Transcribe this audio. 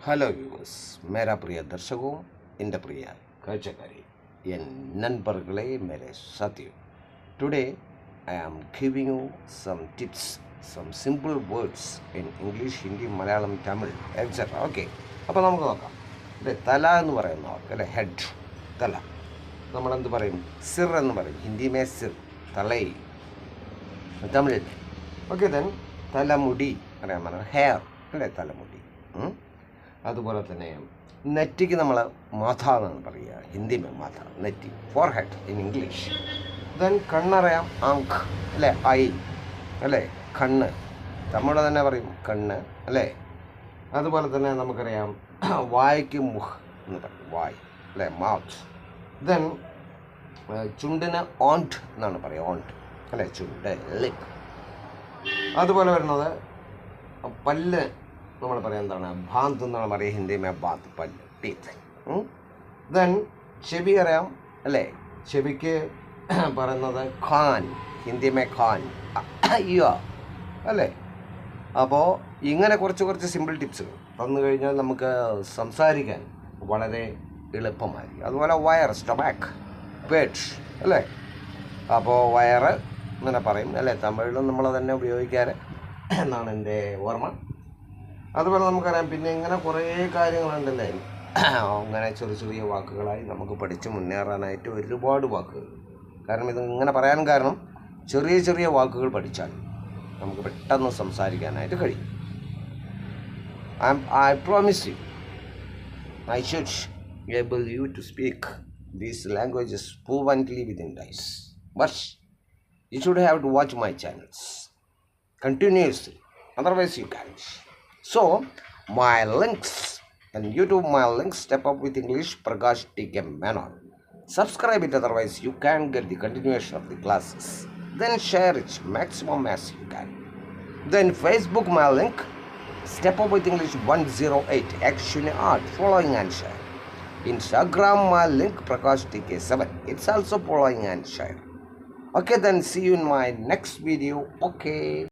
Hello viewers, മേരാ പ്രിയ ദർശകവും എൻ്റെ പ്രിയ കാഴ്ചക്കാരെ, എൻ നൻപറുകളെ മേരെ സാത്തിയോ. Today I am giving you some tips, some simple words in English, Hindi, Malayalam, Tamil etcetera. Okay, അപ്പോൾ നമുക്ക് നോക്കാം. അല്ലേ, തല എന്ന് പറയുന്ന വാക്ക്, അല്ലേ, ഹെഡ്, തല. നമ്മളെന്ത് പറയും? സിർ എന്ന് പറയും. ഹിന്ദി മേ സിർ, തലൈ, തമിഴിൽ. ഓക്കെ, ദെൻ തലമുടി അറിയാൻ പറഞ്ഞ ഹെയർ, അല്ലേ, തലമുടി. അതുപോലെ തന്നെ നെറ്റിക്ക് നമ്മൾ മാഥ എന്നാണ് പറയുക, ഹിന്ദി മേ മാഥ, നെറ്റി, forehead in English. Then കണ്ണറിയാം, ആങ്ക്, അല്ലേ, ഐ, അല്ലേ, കണ്ണ്, തമിഴ് തന്നെ പറയും കണ്ണ്, അല്ലേ. അതുപോലെ തന്നെ നമുക്കറിയാം വായ്ക്ക് മുഹ് എന്ന് പറയും, വായ്, അല്ലേ, മൗത്ത്. ദെൻ ചുണ്ടിന് ഓണ്ട് എന്നാണ് പറയുക, ഓണ്ട്, അല്ലേ, ചുണ്ട്, ലിപ്പ്. അതുപോലെ വരുന്നത് പല്ല്, നമ്മൾ പറയാം എന്താണ്, ഭാന്ത് എന്നാണ് പറയുക, ഹിന്ദി മേ ബാത്ത്, പല്ല്, ടീത്ത്. ദെൻ ചെവി അറിയാം, അല്ലേ, ചെവിക്ക് പറയുന്നത് ഖാൻ, ഹിന്ദി മേ ഖാൻ, അയ്യോ, അല്ലേ. അപ്പോൾ ഇങ്ങനെ കുറച്ച് സിമ്പിൾ ടിപ്സുകൾ തന്നു കഴിഞ്ഞാൽ നമുക്ക് സംസാരിക്കാൻ വളരെ എളുപ്പമായിരിക്കും. അതുപോലെ വയർ, സ്റ്റൊമാക്ക്, പേറ്റ്, അല്ലേ. അപ്പോൾ വയറ് ഇങ്ങനെ പറയും, അല്ലേ, തമിഴിലും നമ്മൾ തന്നെ ഉപയോഗിക്കാറ് എന്നാണ് എൻ്റെ ഓർമ്മ. അതുപോലെ നമുക്കറിയാം, പിന്നെ ഇങ്ങനെ കുറേ കാര്യങ്ങളുണ്ടല്ലേ, അങ്ങനെ ചെറിയ വാക്കുകളായി നമുക്ക് പഠിച്ച് മുന്നേറാനായിട്ട് ഒരുപാട് വാക്കുകൾ. കാരണം ഇത് ഇങ്ങനെ പറയാൻ കാരണം ചെറിയ വാക്കുകൾ പഠിച്ചാൽ നമുക്ക് പെട്ടെന്ന് സംസാരിക്കാനായിട്ട് കഴിയും. I promise you, I should able you to speak these languages fluently within days. But you should have to watch my channels continuously. Otherwise you can't. So, my links and YouTube, my links, Step Up with English, Prakash TK Menon. Subscribe it, otherwise you can get the continuation of the classes. Then share it maximum as you can. Then Facebook, my link, Step Up with English 108, Action Art, following and share. Instagram, my link, Prakash TK7. It's also following and share. Okay, then see you in my next video. Okay.